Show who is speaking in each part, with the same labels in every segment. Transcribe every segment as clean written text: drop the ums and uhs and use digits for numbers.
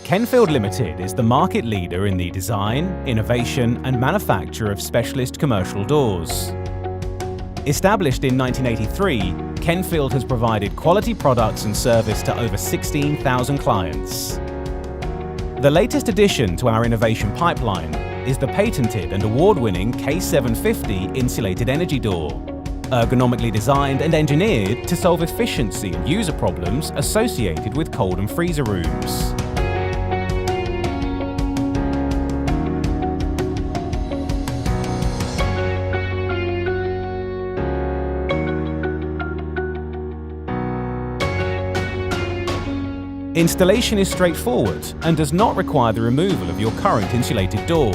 Speaker 1: Kenfield Limited is the market leader in the design, innovation and manufacture of specialist commercial doors. Established in 1983, Kenfield has provided quality products and service to over 16,000 clients. The latest addition to our innovation pipeline is the patented and award-winning K750 insulated energy door, ergonomically designed and engineered to solve efficiency and user problems associated with cold and freezer rooms. Installation is straightforward and does not require the removal of your current insulated door.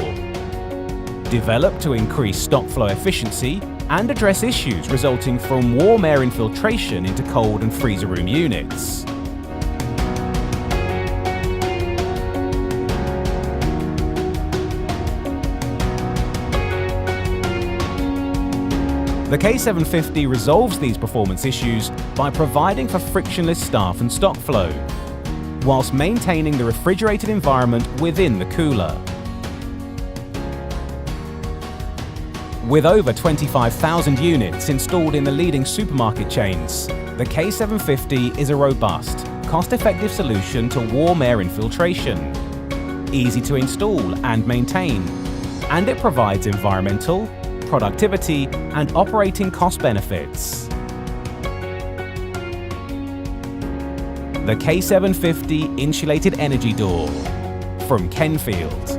Speaker 1: Developed to increase stock flow efficiency and address issues resulting from warm air infiltration into cold and freezer room units. The K750 resolves these performance issues by providing for frictionless staff and stock flow, whilst maintaining the refrigerated environment within the cooler. With over 25,000 units installed in the leading supermarket chains, the K750 is a robust, cost-effective solution to warm air infiltration, easy to install and maintain, and it provides environmental, productivity, and operating cost benefits. The K750 insulated energy door from Kenfield.